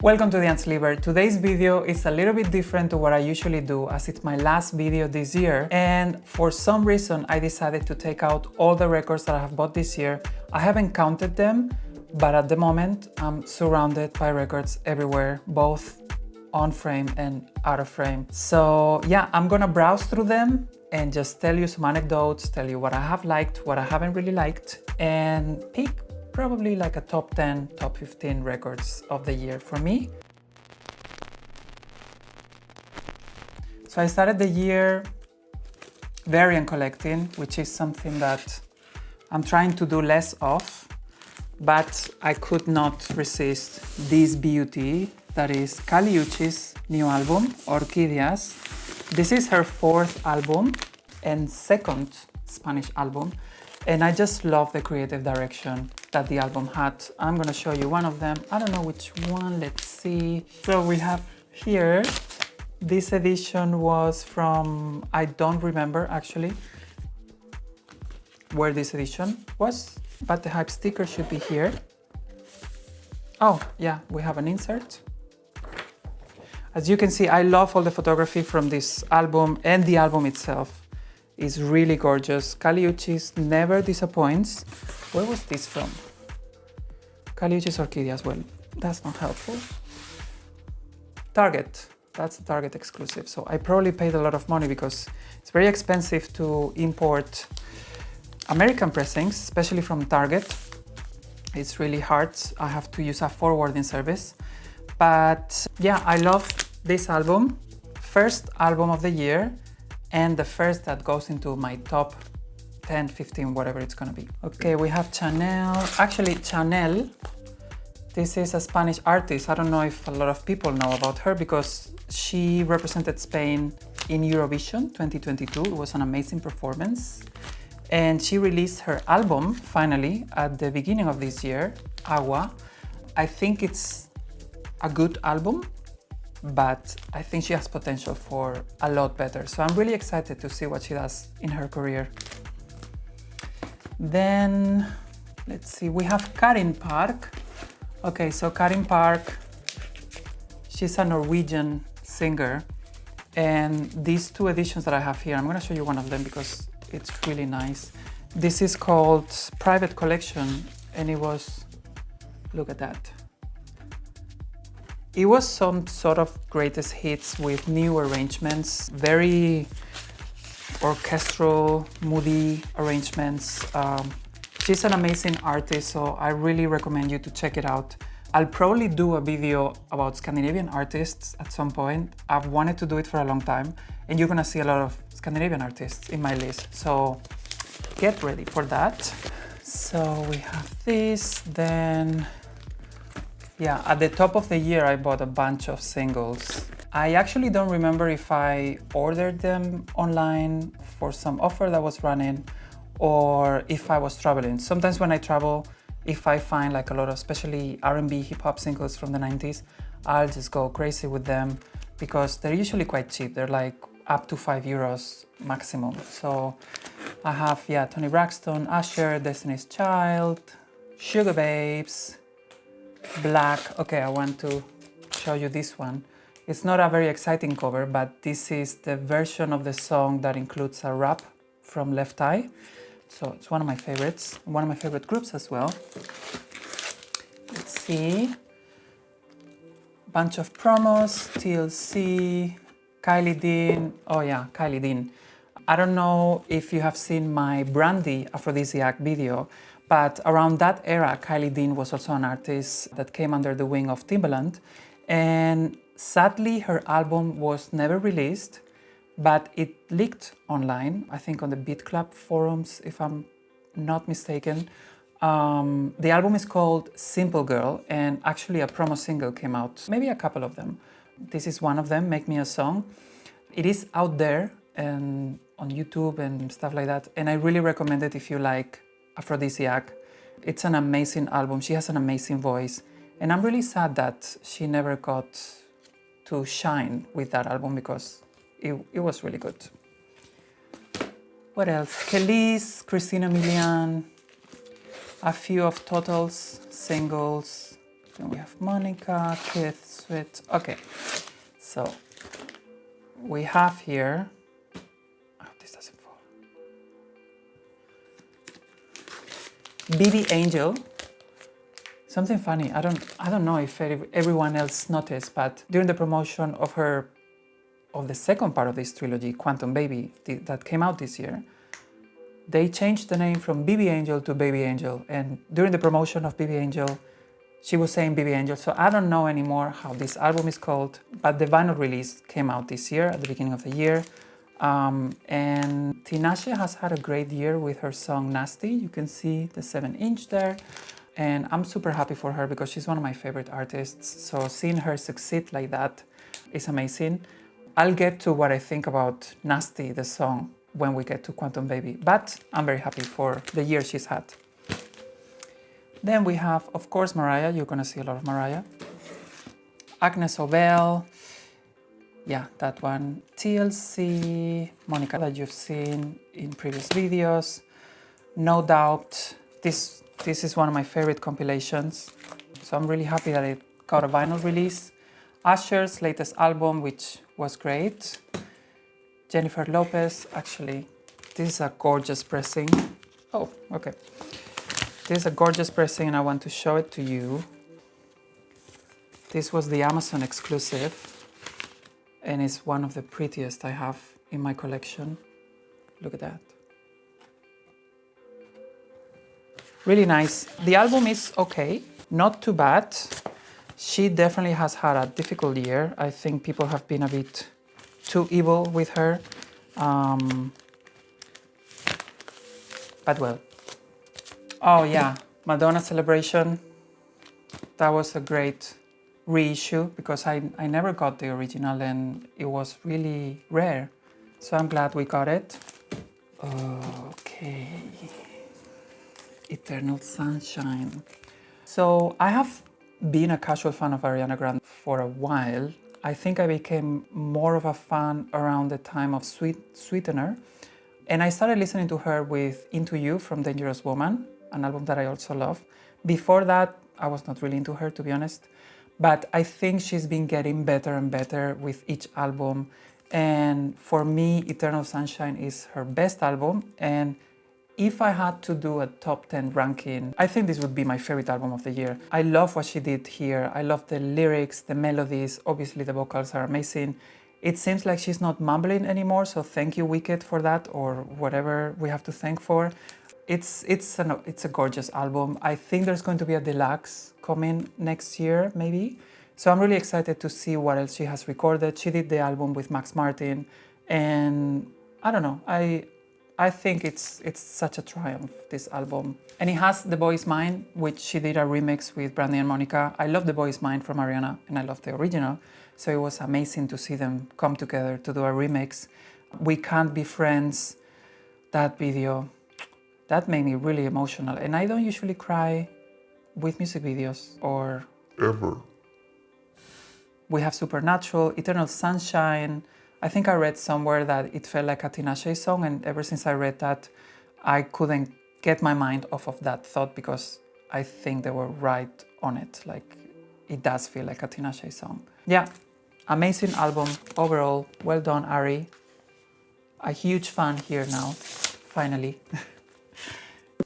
Welcome to the Unsleever. Today's video is a little bit different to what I usually do, as it's my last video this year, and for some reason I decided to take out all the records that I have bought this year. I haven't counted them, but at the moment I'm surrounded by records everywhere, both on frame and out of frame. So yeah, I'm gonna browse through them and just tell you some anecdotes, tell you what I have liked, what I haven't really liked, and pick probably like a top 10, top 15 records of the year for me. So I started the year variant collecting, which is something that I'm trying to do less of, but I could not resist this beauty that is Kali Uchis' new album, Orquídeas. This is her fourth album and second Spanish album, and I just love the creative direction that the album had. I'm gonna show you one of them. I don't know which one, let's see. So we have here, this edition was from, I don't remember actually where this edition was, but the hype sticker should be here. Oh yeah, we have an insert. As you can see, I love all the photography from this album, and the album itself is really gorgeous. Kali Uchis never disappoints. Where was this from? Kali Uchis Orquídeas. Well, that's not helpful. Target. That's a Target exclusive. So I probably paid a lot of money because it's very expensive to import American pressings, especially from Target. It's really hard. I have to use a forwarding service. But yeah, I love this album. First album of the year, and the first that goes into my top 10, 15, whatever it's gonna be. Okay, we have Chanel. Actually, Chanel, this is a Spanish artist. I don't know if a lot of people know about her because she represented Spain in Eurovision 2022. It was an amazing performance. And she released her album, finally, at the beginning of this year, Agua. I think it's a good album, but I think she has potential for a lot better. So I'm really excited to see what she does in her career. Then, let's see, we have Karin Park. Okay, so Karin Park, she's a Norwegian singer. And these two editions that I have here, I'm gonna show you one of them because it's really nice. This is called Private Collection, and it was, look at that. It was some sort of greatest hits with new arrangements, very orchestral, moody arrangements. She's an amazing artist, so I really recommend you to check it out. I'll probably do a video about Scandinavian artists at some point. I've wanted to do it for a long time, and you're gonna see a lot of Scandinavian artists in my list, so get ready for that. So we have this, then yeah, at the top of the year, I bought a bunch of singles. I actually don't remember if I ordered them online for some offer that was running or if I was traveling. Sometimes when I travel, if I find like a lot of especially R&B hip hop singles from the 90s, I'll just go crazy with them because they're usually quite cheap. They're like up to €5 maximum. So I have, yeah, Toni Braxton, Usher, Destiny's Child, Sugar Babes, Black. Okay, I want to show you this one. It's not a very exciting cover, but this is the version of the song that includes a rap from Left Eye. So it's one of my favorites, one of my favorite groups as well. Let's see. Bunch of promos, TLC, Kylie Dean. Oh yeah, Kylie Dean. I don't know if you have seen my Brandy Aphrodisiac video, but around that era, Kylie Dean was also an artist that came under the wing of Timbaland. And sadly, her album was never released, but it leaked online, I think on the Beat Club forums, if I'm not mistaken. The album is called Simple Girl, and actually a promo single came out, maybe a couple of them. This is one of them, Make Me a Song. It is out there and on YouTube and stuff like that, and I really recommend it if you like Aphrodisiac. It's an amazing album. She has an amazing voice, and I'm really sad that she never got to shine with that album because it was really good. What else? Kelis, Christina Milian, a few of Total's singles, Then we have Monica, Keith, Sweet. Okay, so we have here, I hope this doesn't fall. BB Angel. Something funny, I don't know if everyone else noticed, but during the promotion of the second part of this trilogy, Quantum Baby, that came out this year, they changed the name from BB Angel to Baby Angel. And during the promotion of BB Angel, she was saying BB Angel. So I don't know anymore how this album is called, but the vinyl release came out this year, at the beginning of the year. And Tinashe has had a great year with her song Nasty. You can see the 7-inch there. And I'm super happy for her because she's one of my favorite artists. So seeing her succeed like that is amazing. I'll get to what I think about Nasty, the song, when we get to Quantum Baby. But I'm very happy for the year she's had. Then we have, of course, Mariah. You're gonna see a lot of Mariah. Agnes Obel. Yeah, that one. TLC, Monica, that you've seen in previous videos. No Doubt. This is one of my favorite compilations. So I'm really happy that it got a vinyl release. Usher's latest album, which was great. Jennifer Lopez, actually, this is a gorgeous pressing. Oh, okay. This is a gorgeous pressing and I want to show it to you. This was the Amazon exclusive and it's one of the prettiest I have in my collection. Look at that. Really nice. The album is okay, not too bad. She definitely has had a difficult year. I think people have been a bit too evil with her. But well. Oh yeah, Madonna Celebration. That was a great reissue because I never got the original and it was really rare. So I'm glad we got it. Okay. Eternal Sunshine. So I have been a casual fan of Ariana Grande for a while. I think I became more of a fan around the time of Sweetener. And I started listening to her with Into You from Dangerous Woman, an album that I also love. Before that, I was not really into her, to be honest. But I think she's been getting better and better with each album. And for me, Eternal Sunshine is her best album. And if I had to do a top 10 ranking, I think this would be my favorite album of the year. I love what she did here. I love the lyrics, the melodies. Obviously, the vocals are amazing. It seems like she's not mumbling anymore, so thank you, Wicked, for that, or whatever we have to thank for. It's a gorgeous album. I think there's going to be a deluxe coming next year, maybe. So I'm really excited to see what else she has recorded. She did the album with Max Martin, and I don't know. I think it's such a triumph, this album. And it has The Boy's Mind, which she did a remix with Brandy and Monica. I love The Boy's Mind from Ariana, and I love the original. So it was amazing to see them come together to do a remix. We Can't Be Friends, that video, that made me really emotional. And I don't usually cry with music videos or ever. We have Supernatural, Eternal Sunshine. I think I read somewhere that it felt like a Tinashe song, and ever since I read that, I couldn't get my mind off of that thought because I think they were right on it. Like, it does feel like a Tinashe song. Yeah, amazing album overall. Well done, Ari. A huge fan here now, finally.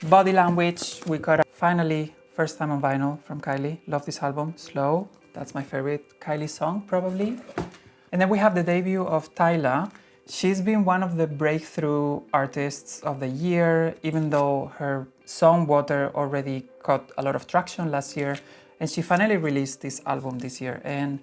Body Language, we got a finally first time on vinyl from Kylie. Love this album. Slow, that's my favorite Kylie song, probably. And then we have the debut of Tyla. She's been one of the breakthrough artists of the year, even though her song Water already got a lot of traction last year. And she finally released this album this year. And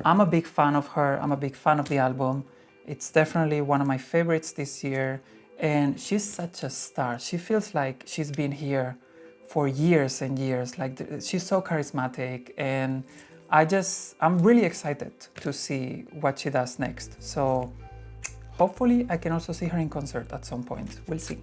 I'm a big fan of her. I'm a big fan of the album. It's definitely one of my favorites this year. And she's such a star. She feels like she's been here for years and years. Like, she's so charismatic, and I'm really excited to see what she does next. So hopefully I can also see her in concert at some point. We'll see.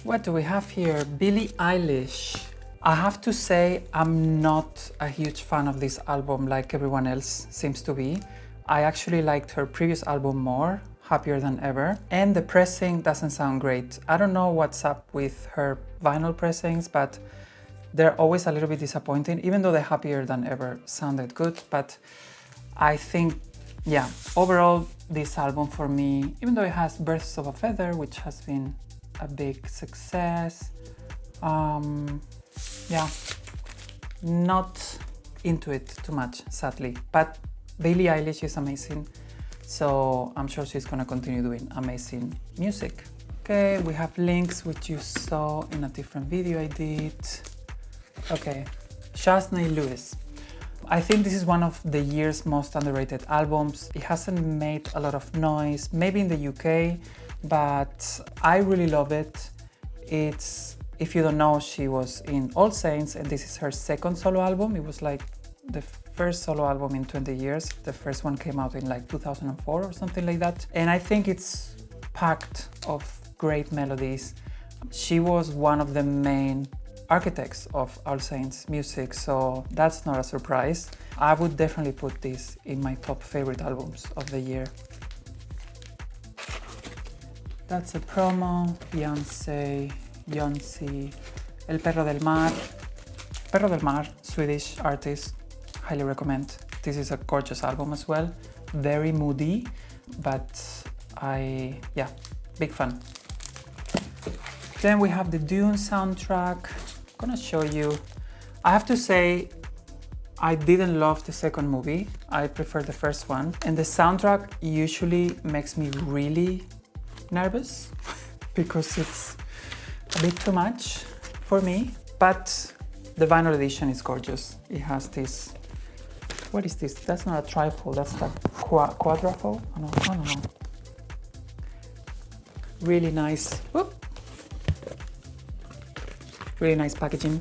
What do we have here? Billie Eilish. I have to say I'm not a huge fan of this album like everyone else seems to be. I actually liked her previous album more, Happier Than Ever, and the pressing doesn't sound great. I don't know what's up with her vinyl pressings, but they're always a little bit disappointing, even though the Happier Than Ever sounded good. But I think, yeah, overall, this album for me, even though it has Birds of a Feather, which has been a big success, yeah, not into it too much, sadly. But Billie Eilish is amazing, so I'm sure she's gonna continue doing amazing music. Okay, we have Links, which you saw in a different video I did. Okay, Shasney Lewis. I think this is one of the year's most underrated albums. It hasn't made a lot of noise, maybe in the UK, but I really love it. It's, if you don't know, she was in All Saints, and this is her second solo album. It was like the first solo album in 20 years. The first one came out in like 2004 or something like that. And I think it's packed of great melodies. She was one of the main architects of All Saints music, so that's not a surprise. I would definitely put this in my top favorite albums of the year. That's a promo, Beyoncé, El Perro del Mar. Perro del Mar, Swedish artist, highly recommend. This is a gorgeous album as well, very moody, but yeah, big fan. Then we have the Dune soundtrack. I'm gonna show you. I have to say, I didn't love the second movie. I prefer the first one. And the soundtrack usually makes me really nervous because it's a bit too much for me. But the vinyl edition is gorgeous. It has this, what is this? That's not a trifold, that's a quadrifold? No, I don't know. Really nice. Whoop. Really nice packaging.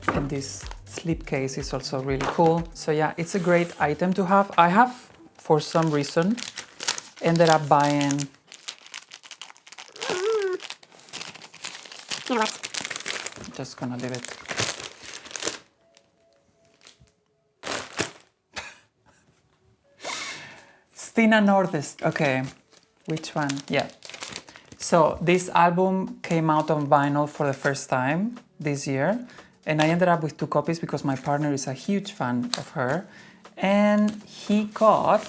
And this slipcase is also really cool. So yeah, it's a great item to have. I have, for some reason, ended up buying... You know what? I'm just gonna leave it. Stina Nordest. Okay, which one? Yeah. So this album came out on vinyl for the first time this year, and I ended up with 2 copies because my partner is a huge fan of her, and he got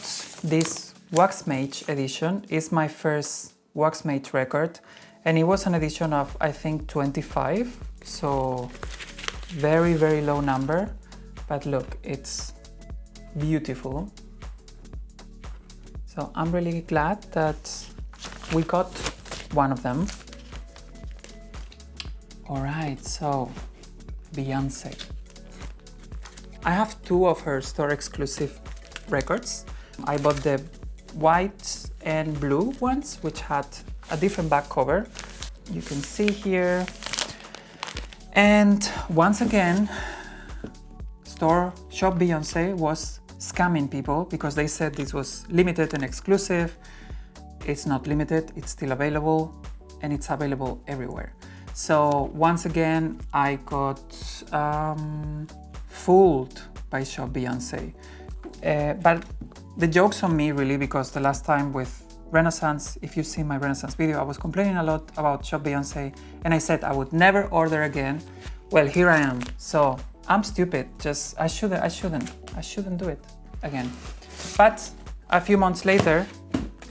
this Waxmage edition. It's my first Waxmage record, and it was an edition of, I think, 25, so very, very low number, but look, it's beautiful. So I'm really glad that we got one of them. All right, so Beyoncé. I have 2 of her store exclusive records. I bought the white and blue ones, which had a different back cover. You can see here. And once again, Shop Beyoncé was scamming people because they said this was limited and exclusive. It's not limited, it's still available, and it's available everywhere. So once again, I got fooled by Shop Beyoncé. But the joke's on me really, because the last time with Renaissance, if you see my Renaissance video, I was complaining a lot about Shop Beyoncé, and I said I would never order again. Well, here I am. So I'm stupid. I shouldn't do it again. But a few months later,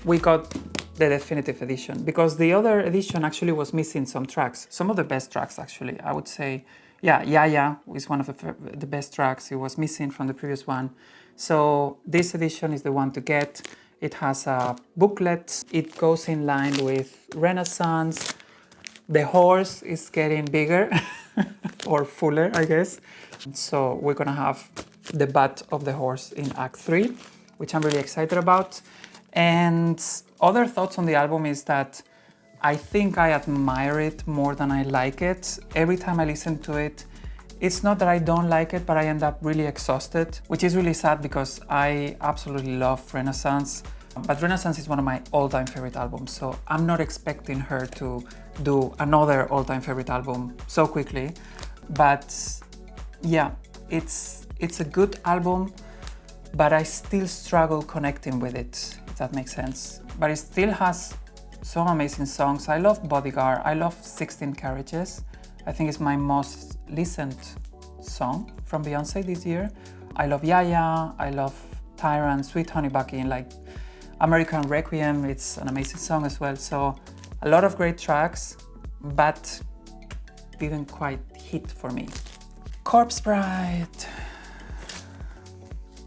we got the definitive edition, because the other edition actually was missing some tracks, some of the best tracks actually. I would say, yeah, Yaya is one of the best tracks. It was missing from the previous one. So this edition is the one to get. It has a booklet. It goes in line with Renaissance. The horse is getting bigger or fuller, I guess. So we're gonna have the butt of the horse in Act 3, which I'm really excited about. And other thoughts on the album is that I think I admire it more than I like it. Every time I listen to it, it's not that I don't like it, but I end up really exhausted, which is really sad because I absolutely love Renaissance. But Renaissance is one of my all-time favorite albums, so I'm not expecting her to do another all-time favorite album so quickly. But yeah, it's a good album, but I still struggle connecting with it, if that makes sense. But it still has some amazing songs. I love Bodyguard, I love 16 Carriages, I think it's my most listened song from Beyoncé this year. I love Yaya, I love Tyrant, Sweet Honey Bucky, like American Requiem, it's an amazing song as well. So a lot of great tracks, but didn't quite hit for me. Corpse Bride.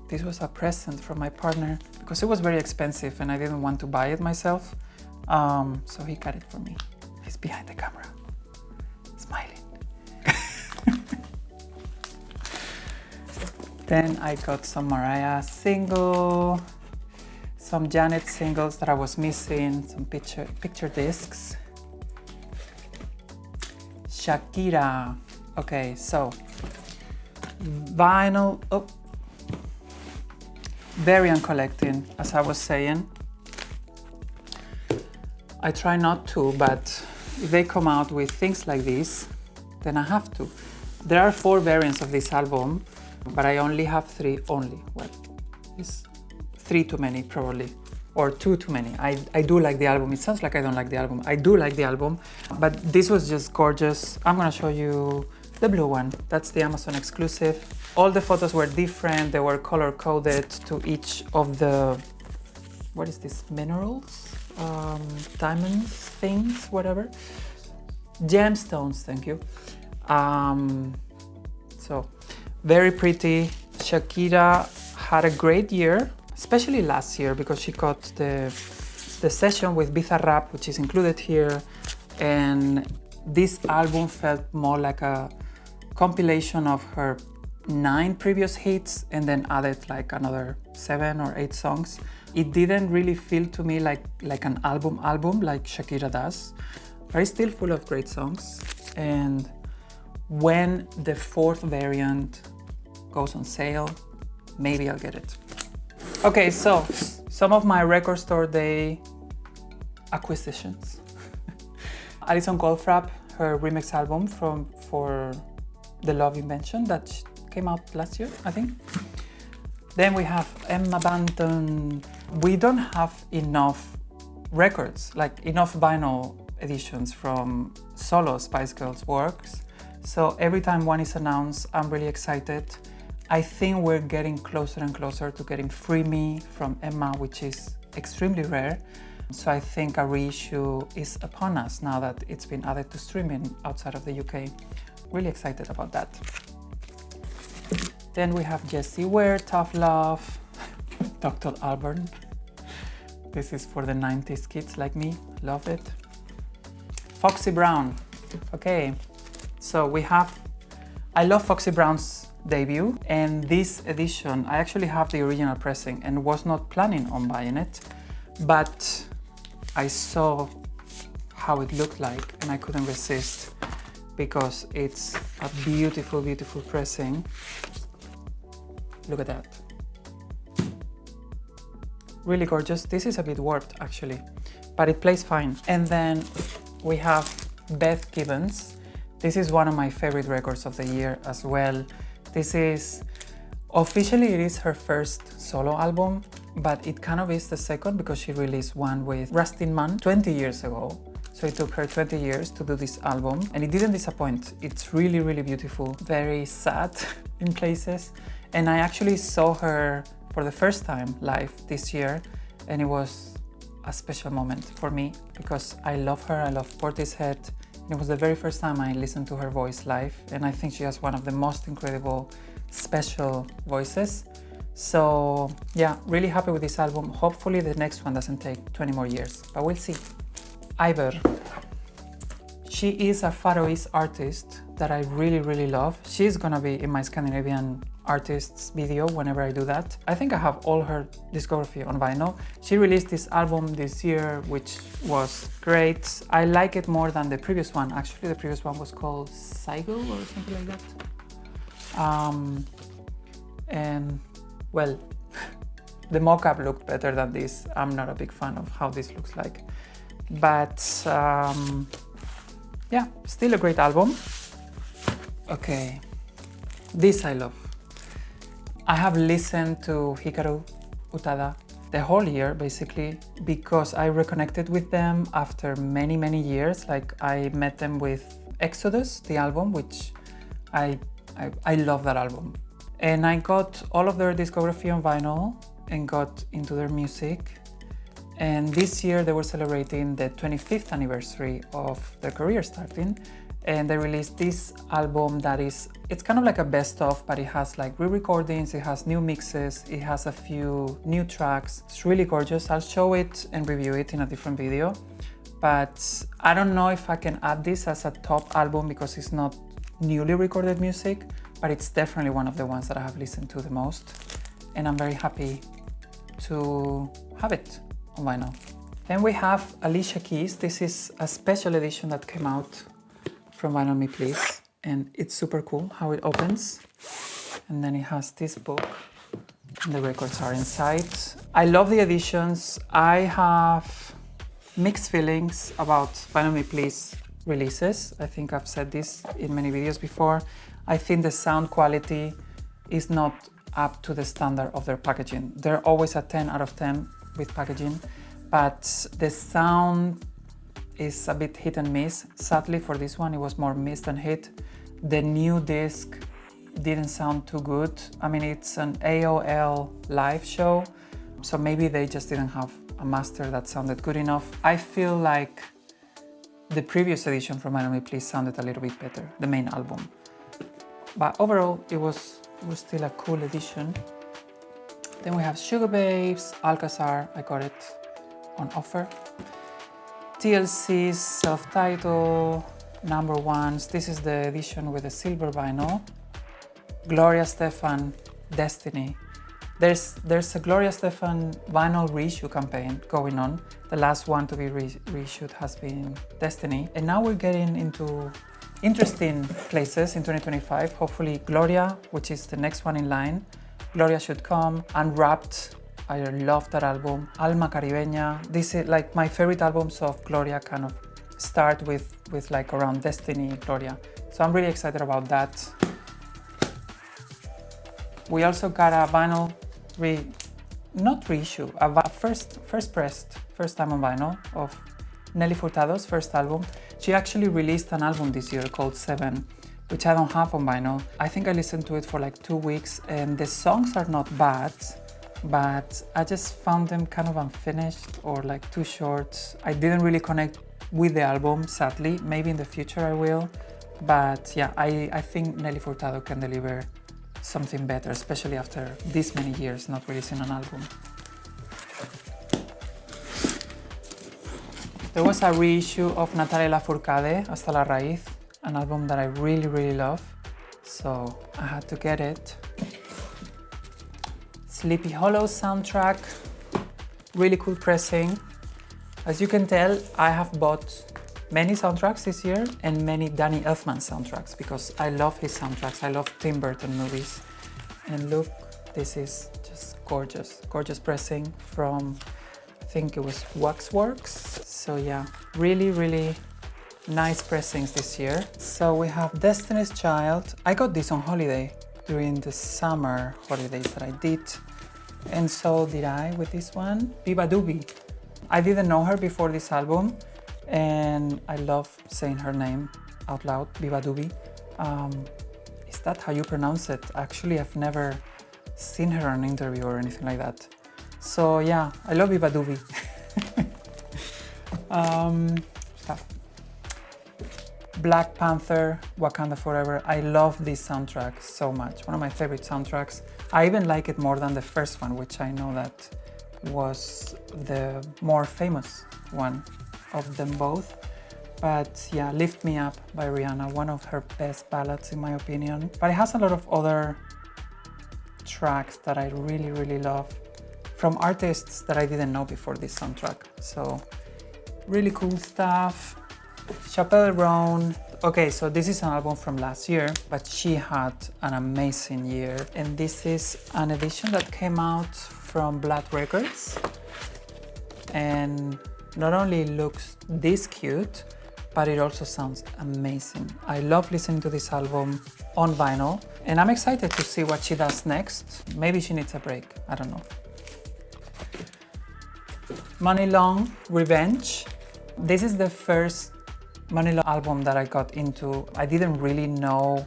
This was a present from my partner because it was very expensive and I didn't want to buy it myself. So he got it for me. He's behind the camera, smiling. Then I got some Mariah single, some Janet singles that I was missing, some picture discs. Shakira. Okay, so vinyl. Oh, variant collecting, as I was saying. I try not to, but if they come out with things like this, then I have to. There are 4 variants of this album, but I only have 3 only. Well, it's 3 too many probably, or 2 too many. I do like the album. It sounds like I don't like the album. I do like the album, but this was just gorgeous. I'm gonna show you the blue one. That's the Amazon exclusive. All the photos were different. They were color coded to each of the, what is this, minerals? Diamonds, things, whatever. Gemstones, thank you. So, very pretty. Shakira had a great year, especially last year, because she got the session with Bizarrap, which is included here. And this album felt more like a compilation of her 9 previous hits and then added like another 7 or 8 songs. It didn't really feel to me like an album like Shakira does, but it's still full of great songs. And when the 4th variant goes on sale, maybe I'll get it. Okay, so some of my record store day acquisitions. Alison Goldfrapp, her remix album for The Love Invention that came out last year, I think. Then we have Emma Banton. We don't have enough records, like enough vinyl editions from solo Spice Girls works. So every time one is announced, I'm really excited. I think we're getting closer and closer to getting Free Me from Emma, which is extremely rare. So I think a reissue is upon us now that it's been added to streaming outside of the UK. Really excited about that. Then we have Jessie Ware, Tough Love, Dr. Albarn. This is for the 90s kids like me, love it. Foxy Brown, okay. So we have, I love Foxy Brown's debut, and this edition, I actually have the original pressing and was not planning on buying it, but I saw how it looked like and I couldn't resist because it's a beautiful, beautiful pressing. Look at that. Really gorgeous. This is a bit warped actually, but it plays fine. And then we have Beth Gibbons. This is one of my favorite records of the year as well. This is, officially it is her first solo album, but it kind of is the second because she released one with Rustin Mann 20 years ago. So it took her 20 years to do this album and it didn't disappoint. It's really, really beautiful, very sad in places. And I actually saw her for the first time live this year and it was a special moment for me because I love her, I love Portishead. It was the very first time I listened to her voice live and I think she has one of the most incredible, special voices. So yeah, really happy with this album. Hopefully the next one doesn't take 20 more years, but we'll see. Iver. She is a Faroese artist that I really, really love. She's gonna be in my Scandinavian artists video whenever I do that. I think I have all her discography on vinyl. She released this album this year, which was great. I like it more than the previous one. Actually, the previous one was called Cycle or something like that. And well, the mock-up looked better than this. I'm not a big fan of how this looks like. But yeah, still a great album. Okay, this I love. I have listened to Hikaru, Utada, the whole year basically, because I reconnected with them after many, many years. Like I met them with Exodus, the album, which I love that album. And I got all of their discography on vinyl and got into their music. And this year they were celebrating the 25th anniversary of their career starting. And they released this album that it's kind of like a best of, but it has like re-recordings, it has new mixes, it has a few new tracks. It's really gorgeous. I'll show it and review it in a different video. But I don't know if I can add this as a top album because it's not newly recorded music, but it's definitely one of the ones that I have listened to the most. And I'm very happy to have it on vinyl. Then we have Alicia Keys. This is a special edition that came out from Vinyl Me Please, and it's super cool how it opens. And then it has this book, and the records are inside. I love the editions. I have mixed feelings about Vinyl Me Please releases. I think I've said this in many videos before. I think the sound quality is not up to the standard of their packaging. They're always a 10 out of 10 with packaging, but the sound is a bit hit and miss. Sadly for this one, it was more miss than hit. The new disc didn't sound too good. I mean, it's an AOL live show, so maybe they just didn't have a master that sounded good enough. I feel like the previous edition from Vinyl Me Please sounded a little bit better, the main album. But overall, it was still a cool edition. Then we have Sugar Babes, Alcazar, I got it on offer. TLC's self-titled, number ones. This is the edition with the silver vinyl. Gloria Estefan, Destiny. There's a Gloria Estefan vinyl reissue campaign going on. The last one to be reissued has been Destiny. And now we're getting into interesting places in 2025. Hopefully Gloria, which is the next one in line. Gloria should come. Unwrapped, I love that album. Alma Caribeña. This is like my favorite albums of Gloria kind of start with like around Destiny, Gloria. So I'm really excited about that. We also got a vinyl not reissue, a first time on vinyl of Nelly Furtado's first album. She actually released an album this year called 7, which I don't have on vinyl. I think I listened to it for like 2 weeks and the songs are not bad, but I just found them kind of unfinished or like too short. I didn't really connect with the album, sadly. Maybe in the future I will. But yeah, I think Nelly Furtado can deliver something better, especially after this many years not releasing an album. There was a reissue of Natalia Lafourcade, Hasta la Raíz, an album that I really, really love. So I had to get it. Sleepy Hollow soundtrack, really cool pressing. As you can tell, I have bought many soundtracks this year and many Danny Elfman soundtracks because I love his soundtracks. I love Tim Burton movies. And look, this is just gorgeous. Gorgeous pressing from, I think it was Waxworks. So yeah, really, really nice pressings this year. So we have Destiny's Child. I got this on holiday during the summer holidays that I did. And so did I with this one, Biba Doobie. I didn't know her before this album, and I love saying her name out loud, Biba Doobie. Is that how you pronounce it? Actually, I've never seen her on an interview or anything like that. So yeah, I love Biba Doobie. Black Panther, Wakanda Forever. I love this soundtrack so much. One of my favorite soundtracks. I even like it more than the first one, which I know that was the more famous one of them both. But yeah, Lift Me Up by Rihanna, one of her best ballads in my opinion. But it has a lot of other tracks that I really, really love from artists that I didn't know before this soundtrack. So really cool stuff. Chappell Roan. Okay, so this is an album from last year, but she had an amazing year. And this is an edition that came out from Blood Records. And not only looks this cute, but it also sounds amazing. I love listening to this album on vinyl, and I'm excited to see what she does next. Maybe she needs a break, I don't know. Muni Long, Revenge. This is the first Muni Long album that I got into. I didn't really know.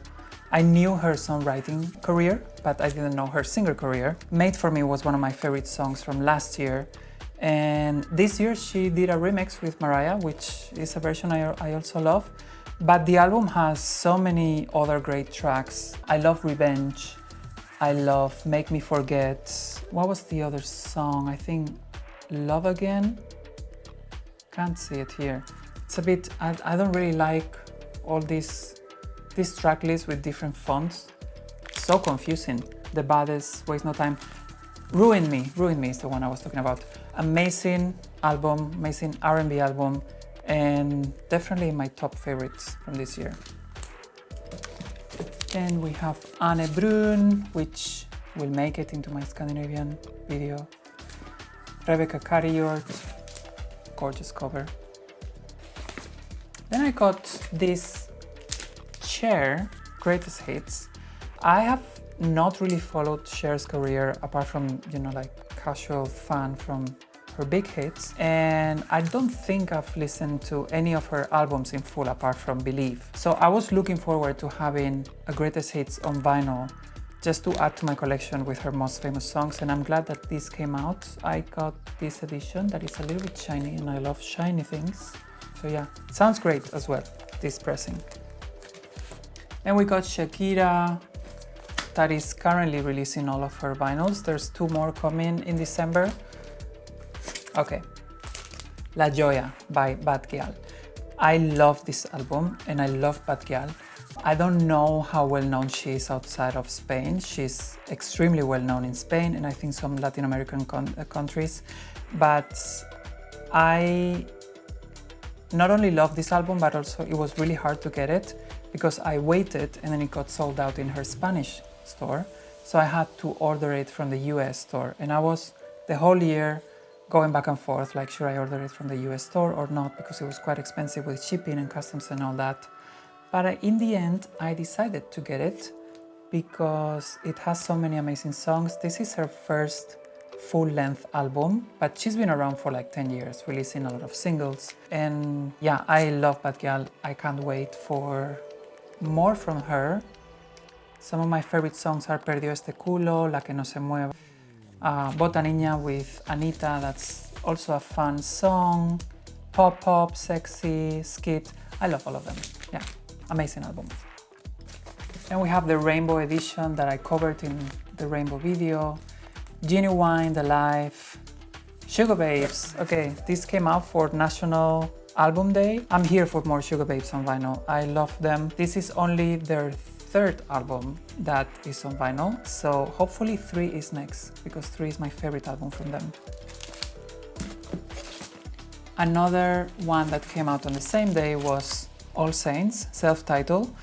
I knew her songwriting career, but I didn't know her singer career. Made For Me was one of my favorite songs from last year. And this year she did a remix with Mariah, which is a version I also love. But the album has so many other great tracks. I love Revenge. I love Make Me Forget. What was the other song? I think Love Again. Can't see it here. It's a bit, I don't really like all this track list with different fonts. So confusing. The Baddest, Waste No Time. Ruin Me is the one I was talking about. Amazing album, amazing R&B album, and definitely my top favorites from this year. Then we have Anne Brun, which will make it into my Scandinavian video. Rebecca Carriort, gorgeous cover. Then I got this Cher Greatest Hits. I have not really followed Cher's career apart from, like casual fan from her big hits, and I don't think I've listened to any of her albums in full apart from Believe. So I was looking forward to having a Greatest Hits on vinyl just to add to my collection with her most famous songs, and I'm glad that this came out. I got this edition that is a little bit shiny, and I love shiny things. So yeah, it sounds great as well, this pressing. Then we got Shakira, that is currently releasing all of her vinyls. There's 2 more coming in December. Okay, La Joya by Bad Gyal. I love this album and I love Bad Gyal. I don't know how well known she is outside of Spain. She's extremely well known in Spain and I think some Latin American countries. But I not only love this album, but also it was really hard to get it because I waited and then it got sold out in her Spanish store. So I had to order it from the US store, and I was the whole year going back and forth, like should I order it from the US store or not, because it was quite expensive with shipping and customs and all that. But in the end, I decided to get it because it has so many amazing songs. This is her first full-length album, but she's been around for like 10 years, releasing a lot of singles. And yeah, I love Bad Gyal. I can't wait for more from her. Some of my favorite songs are Perdió este culo, La que no se mueve, Bota Niña with Anita, that's also a fun song, Pop Pop, Sexy, Skit. I love all of them. Yeah, amazing album. And we have the Rainbow edition that I covered in the Rainbow video. Genuine, The Life, Sugar Babes. Okay, this came out for National Album Day. I'm here for more Sugar Babes on vinyl. I love them. This is only their 3rd album that is on vinyl, so hopefully 3 is next, because 3 is my favorite album from them. Another one that came out on the same day was All Saints, self-titled.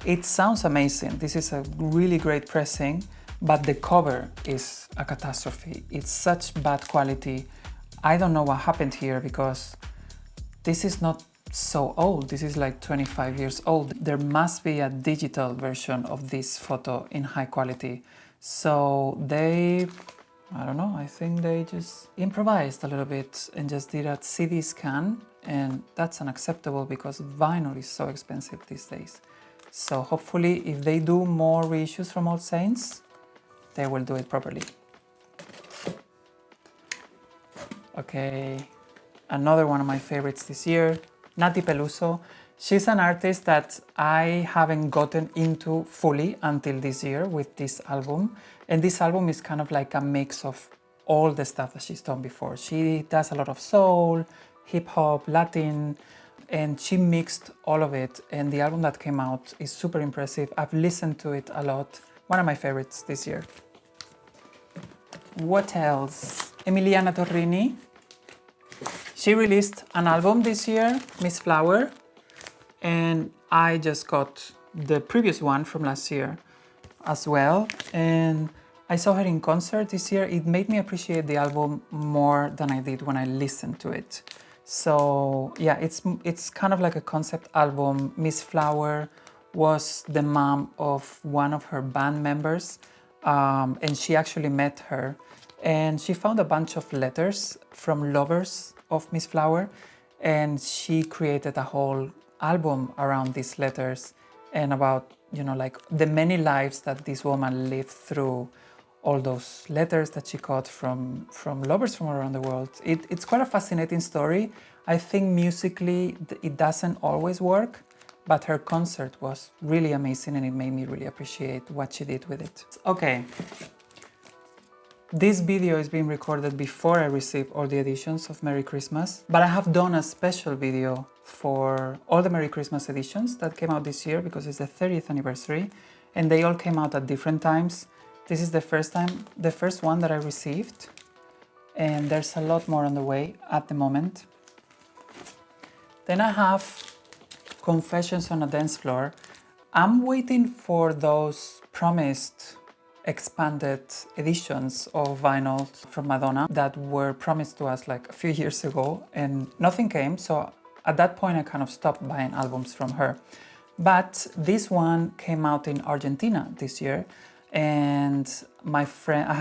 It sounds amazing. This is a really great pressing, but the cover is a catastrophe. It's such bad quality. I don't know what happened here because this is not so old. This is like 25 years old. There must be a digital version of this photo in high quality. So I don't know, I think they just improvised a little bit and just did a CD scan, and that's unacceptable because vinyl is so expensive these days. So hopefully if they do more reissues from All Saints, they will do it properly. Okay, another one of my favorites this year, Nathy Peluso. She's an artist that I haven't gotten into fully until this year with this album. And this album is kind of like a mix of all the stuff that she's done before. She does a lot of soul, hip hop, Latin, and she mixed all of it. And the album that came out is super impressive. I've listened to it a lot. One of my favorites this year. What else? Emiliana Torrini. She released an album this year, Miss Flower, and I just got the previous one from last year as well. And I saw her in concert this year. It made me appreciate the album more than I did when I listened to it. So yeah, it's kind of like a concept album. Miss Flower was the mom of one of her band members, and she actually met her. And she found a bunch of letters from lovers of Miss Flower, and she created a whole album around these letters and about, you know, like the many lives that this woman lived through, all those letters that she got from lovers from around the world. It's quite a fascinating story. I think musically it doesn't always work, but her concert was really amazing and it made me really appreciate what she did with it. Okay. This video is being recorded before I receive all the editions of Merry Christmas, but I have done a special video for all the Merry Christmas editions that came out this year because it's the 30th anniversary and they all came out at different times. This is the first one that I received, and there's a lot more on the way at the moment. Then I have Confessions on a Dance Floor. I'm waiting for those promised expanded editions of vinyl from Madonna that were promised to us like a few years ago and nothing came, so at that point I kind of stopped buying albums from her. But this one came out in Argentina this year, and I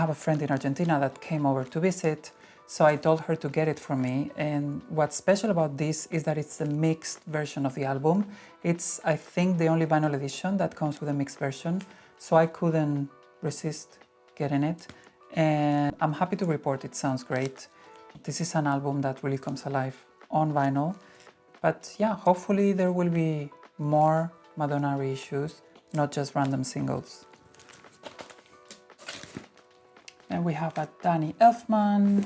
have a friend in Argentina that came over to visit, so I told her to get it for me. And what's special about this is that it's a mixed version of the album. It's, I think, the only vinyl edition that comes with a mixed version, so I couldn't resist getting it, and I'm happy to report it sounds great. This is an album that really comes alive on vinyl, but yeah, hopefully there will be more Madonna reissues, not just random singles. And we have a Danny Elfman.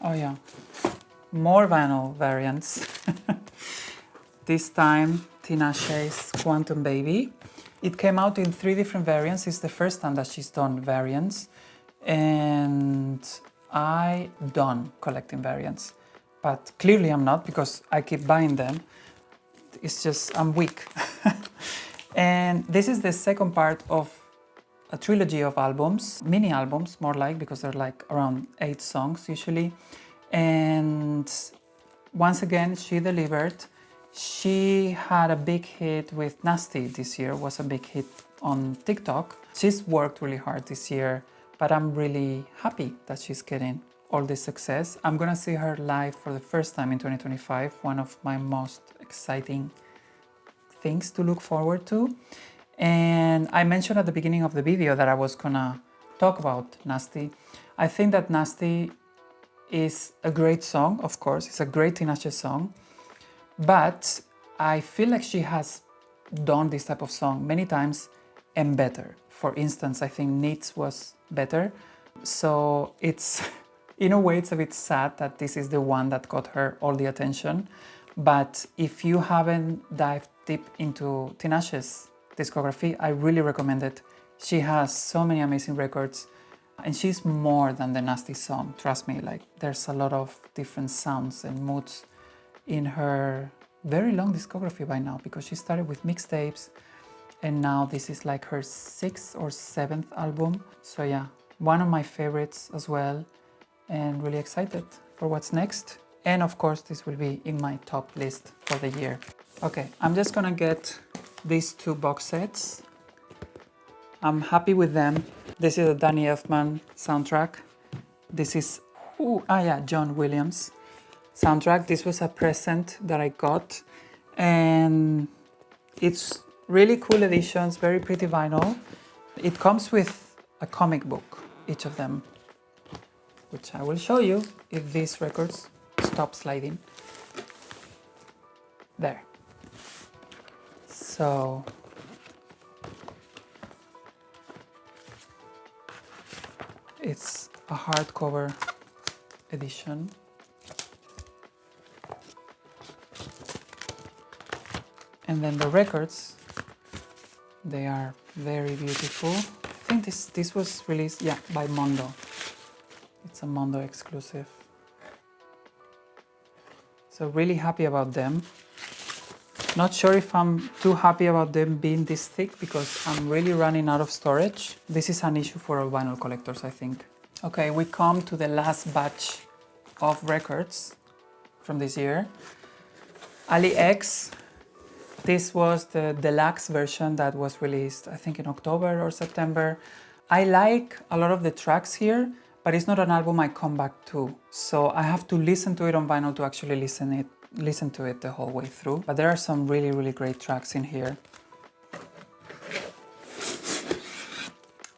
Oh yeah, more vinyl variants. This time Tinashe's Quantum Baby. It came out in 3 different variants. It's the first time that she's done variants, and I'm done collecting variants. But clearly I'm not, because I keep buying them. It's just, I'm weak. And this is the second part of a trilogy of albums, mini albums more like, because they're like around 8 songs usually. And once again, she delivered. She had a big hit with Nathy this year, was a big hit on TikTok. She's worked really hard this year, but I'm really happy that she's getting all this success. I'm gonna see her live for the first time in 2025, one of my most exciting things to look forward to. And I mentioned at the beginning of the video that I was gonna talk about Nathy. I think that Nathy is a great song, of course, it's a great Tinashe song. But I feel like she has done this type of song many times and better. For instance, I think Needs was better. So it's, in a way, it's a bit sad that this is the one that got her all the attention. But if you haven't dived deep into Tinashe's discography, I really recommend it. She has so many amazing records, and she's more than the Nasty song. Trust me, like there's a lot of different sounds and moods in her very long discography by now, because she started with mixtapes and now this is like her 6th or 7th album. So yeah, one of my favorites as well, and really excited for what's next. And of course, this will be in my top list for the year. Okay, I'm just gonna get these 2 box sets. I'm happy with them. This is a Danny Elfman soundtrack. This is, John Williams soundtrack. This was a present that I got, and it's really cool editions, very pretty vinyl. It comes with a comic book, each of them, which I will show you if these records stop sliding. There. So it's a hardcover edition. And then the records, they are very beautiful. I think this was released, by Mondo. It's a Mondo exclusive. So really happy about them. Not sure if I'm too happy about them being this thick, because I'm really running out of storage. This is an issue for all vinyl collectors, I think. Okay, we come to the last batch of records from this year. Ali X. This was the deluxe version that was released, I think, in October or September. I like a lot of the tracks here, but it's not an album I come back to. So I have to listen to it on vinyl to actually listen listen to it the whole way through. But there are some really, really great tracks in here.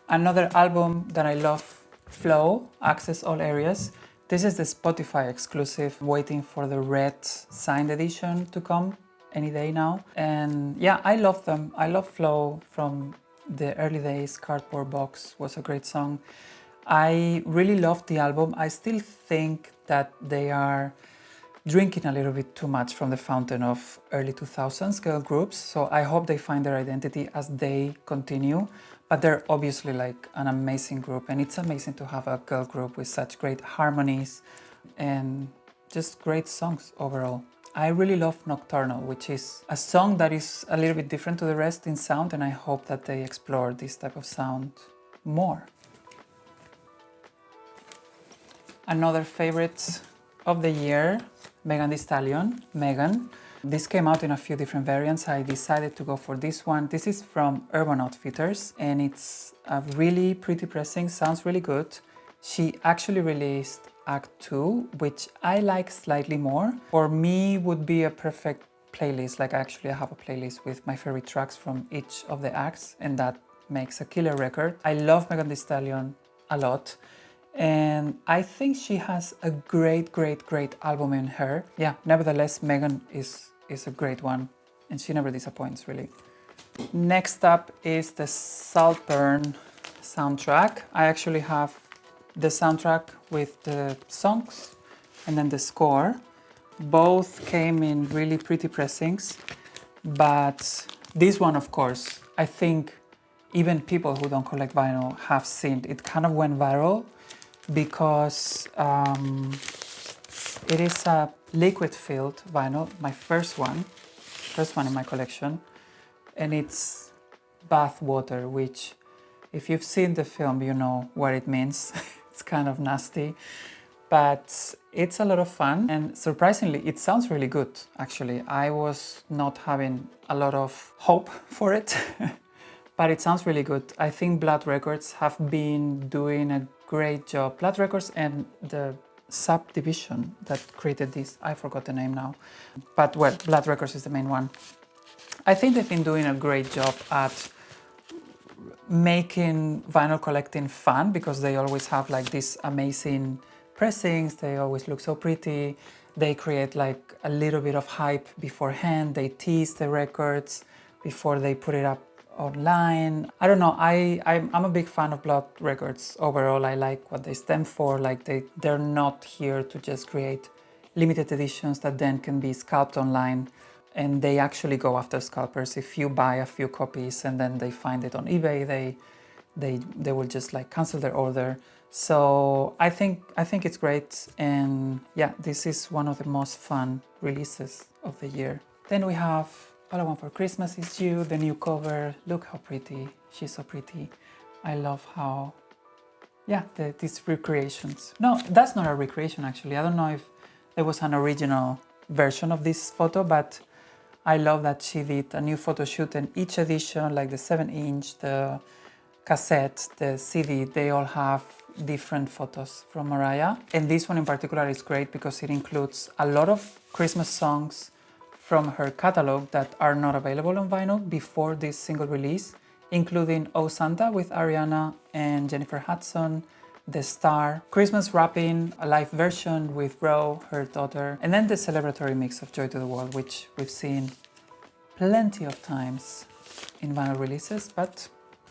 Another album that I love, Flow, Access All Areas. This is the Spotify exclusive, waiting for the red signed edition to come any day now. And yeah, I love them. I love Flow from the early days. Cardboard Box was a great song. I really loved the album. I still think that they are drinking a little bit too much from the fountain of early 2000s girl groups. So I hope they find their identity as they continue. But they're obviously like an amazing group, and it's amazing to have a girl group with such great harmonies and just great songs overall. I really love Nocturnal, which is a song that is a little bit different to the rest in sound, and I hope that they explore this type of sound more. Another favorite of the year, Megan Thee Stallion, Megan. This came out in a few different variants. I decided to go for this one. This is from Urban Outfitters, and it's a really pretty pressing, sounds really good. She actually released Act 2, which I like slightly more. For me, would be a perfect playlist. Like actually I have a playlist with my favorite tracks from each of the acts, and that makes a killer record. I love Megan Thee Stallion a lot. And I think she has a great album in her. Yeah, nevertheless, Megan is a great one, and she never disappoints, really. Next up is the Saltburn soundtrack. I actually have the soundtrack with the songs and then the score. Both came in really pretty pressings, but this one, of course, I think even people who don't collect vinyl have seen. It kind of went viral because it is a liquid-filled vinyl, my first one in my collection, and it's bath water, which if you've seen the film, you know what it means. It's kind of nasty, but it's a lot of fun, and surprisingly, it sounds really good, actually. I was not having a lot of hope for it, but it sounds really good. I think Blood Records have been doing a great job. Blood Records and the subdivision that created this, I forgot the name now, but well, Blood Records is the main one. I think they've been doing a great job at making vinyl collecting fun, because they always have like these amazing pressings, they always look so pretty, they create like a little bit of hype beforehand, they tease the records before they put it up online. I don't know, I'm a big fan of Blood Records overall. I like what they stand for. Like they're not here to just create limited editions that then can be scalped online, and they actually go after scalpers. If you buy a few copies and then they find it on eBay, they will just like cancel their order. So I think it's great, and yeah, this is one of the most fun releases of the year. Then we have All I Want for Christmas Is You, the new cover. Look how pretty, she's so pretty. I love how, yeah, these recreations. No, that's not a recreation actually. I don't know if there was an original version of this photo, but I love that she did a new photo shoot, and each edition, like the 7-inch, the cassette, the CD, they all have different photos from Mariah. And this one in particular is great because it includes a lot of Christmas songs from her catalog that are not available on vinyl before this single release, including Oh Santa with Ariana and Jennifer Hudson, The Star, Christmas Wrapping, a live version with Ro, her daughter, and then the celebratory mix of Joy to the World, which we've seen plenty of times in vinyl releases, but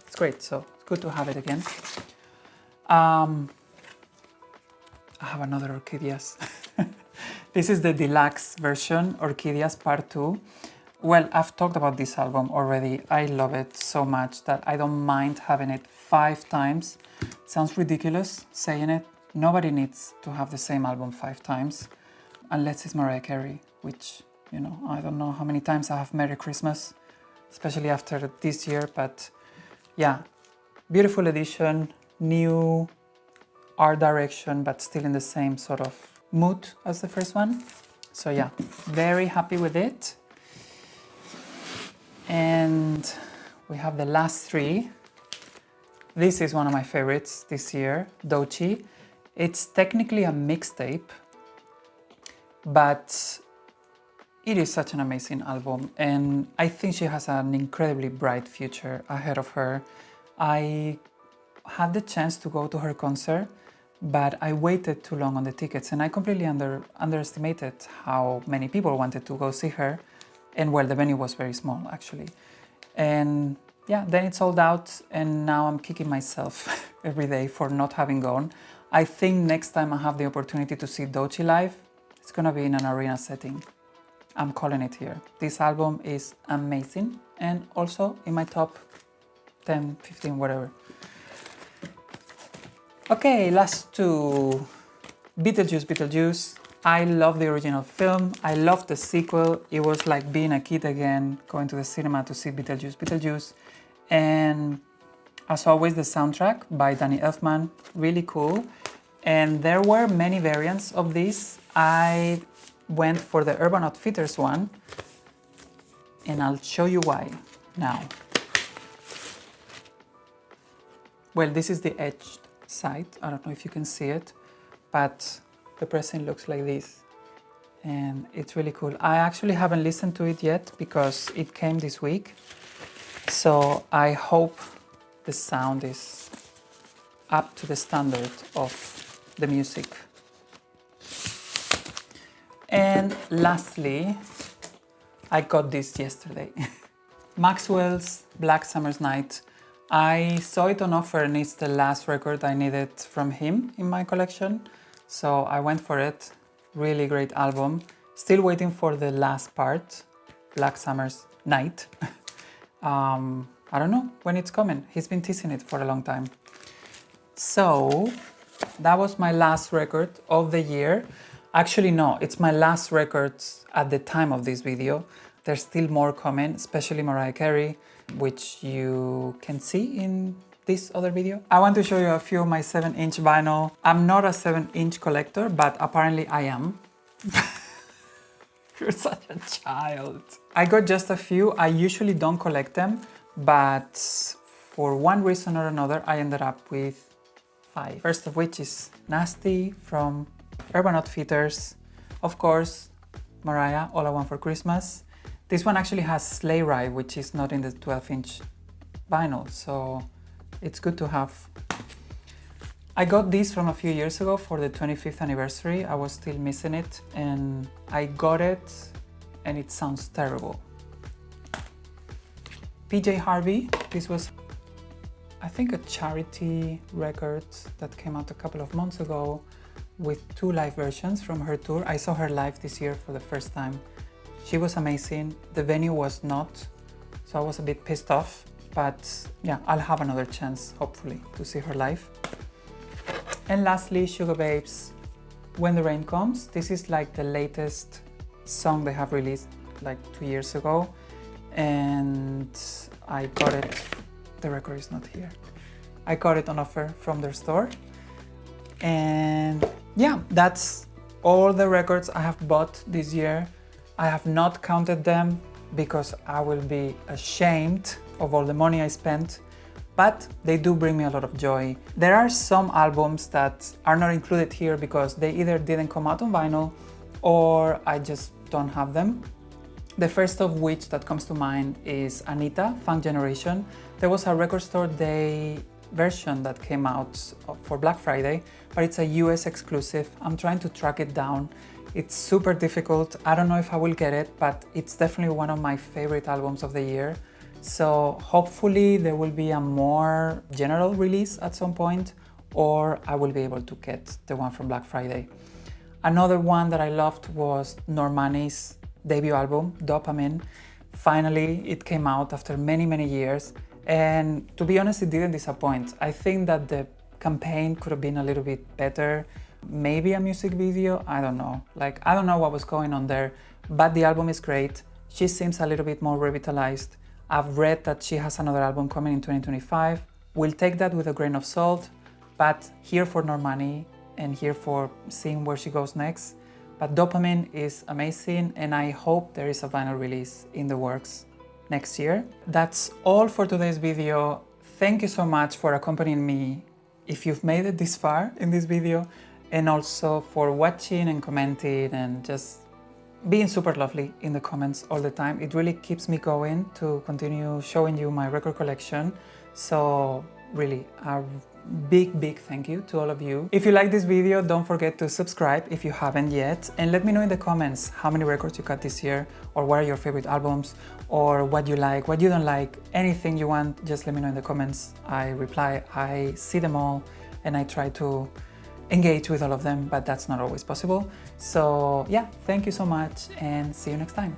it's great, so it's good to have it again. I have another Orquídeas. This is the deluxe version, Orquídeas Part 2. Well, I've talked about this album already. I love it so much that I don't mind having it 5 times. Sounds ridiculous saying it. Nobody needs to have the same album 5 times, unless it's Mariah Carey, which, you know, I don't know how many times I have Merry Christmas, especially after this year, but yeah, beautiful edition, new art direction, but still in the same sort of mood as the first one. So yeah, very happy with it. And we have the last 3. This is one of my favorites this year, Doechii. It's technically a mixtape, but It is such an amazing album, and I think she has an incredibly bright future ahead of her. I had the chance to go to her concert, but I waited too long on the tickets, and I completely underestimated how many people wanted to go see her. And well, the venue was very small actually. And yeah, then it sold out, and now I'm kicking myself every day for not having gone. I think next time I have the opportunity to see Doechii live, it's gonna be in an arena setting. I'm calling it here. This album is amazing, and also in my top 10, 15, whatever. Okay, last two. Beetlejuice. I love the original film. I love the sequel. It was like being a kid again, going to the cinema to see Beetlejuice. And as always, the soundtrack by Danny Elfman, really cool. And there were many variants of this. I went for the Urban Outfitters one, and I'll show you why now. Well, this is the edged side. I don't know if you can see it, but the present looks like this, and it's really cool. I actually haven't listened to it yet because it came this week, so I hope the sound is up to the standard of the music. And lastly, I got this yesterday. Maxwell's Black Summer's Night. I saw it on offer, and it's the last record I needed from him in my collection. So I went for it. Really great album. Still waiting for the last part, Black Summer's Night. I don't know when it's coming. He's been teasing it for a long time. So that was my last record of the year. Actually, no, it's my last record at the time of this video. There's still more coming, especially Mariah Carey, which you can see in this other video. I want to show you a few of my 7-inch vinyl. I'm not a 7-inch collector, but apparently I am. You're such a child. I got just a few. I usually don't collect them, but for one reason or another, I ended up with 5. First of which is Nathy from Urban Outfitters. Of course, Mariah, All I Want for Christmas. This one actually has Sleigh Ride, which is not in the 12-inch vinyl, so it's good to have. I got this from a few years ago for the 25th anniversary. I was still missing it, and I got it, and it sounds terrible. PJ Harvey. This was, I think, a charity record that came out a couple of months ago with 2 live versions from her tour. I saw her live this year for the first time. She was amazing. The venue was not, so I was a bit pissed off. But yeah, I'll have another chance, hopefully, to see her live. And lastly, Sugar Babes, When the Rain Comes. This is like the latest song they have released like 2 years ago. And I got it, the record is not here. I got it on offer from their store. And yeah, that's all the records I have bought this year. I have not counted them because I will be ashamed of all the money I spent, but they do bring me a lot of joy. There are some albums that are not included here because they either didn't come out on vinyl or I just don't have them. The first of which that comes to mind is Anita, Funk Generation. There was a Record Store Day version that came out for Black Friday, but it's a US exclusive. I'm trying to track it down. It's super difficult. I don't know if I will get it, but it's definitely one of my favorite albums of the year. So hopefully there will be a more general release at some point, or I will be able to get the one from Black Friday. Another one that I loved was Normani's debut album, Dopamine. Finally, it came out after many, many years. And to be honest, it didn't disappoint. I think that the campaign could have been a little bit better. Maybe a music video, I don't know. Like, I don't know what was going on there, but the album is great. She seems a little bit more revitalized. I've read that she has another album coming in 2025. We'll take that with a grain of salt, but here for Normani and here for seeing where she goes next. But Dopamine is amazing, and I hope there is a vinyl release in the works next year. That's all for today's video. Thank you so much for accompanying me if you've made it this far in this video, and also for watching and commenting and just being super lovely in the comments all the time. It really keeps me going to continue showing you my record collection. So really, a big thank you to all of you. If you like this video, don't forget to subscribe if you haven't yet, and let me know in the comments how many records you got this year, or what are your favorite albums, or what you like, what you don't like, anything you want, just let me know in the comments. I reply, I see them all, and I try to engage with all of them, but that's not always possible. So yeah, thank you so much, and see you next time.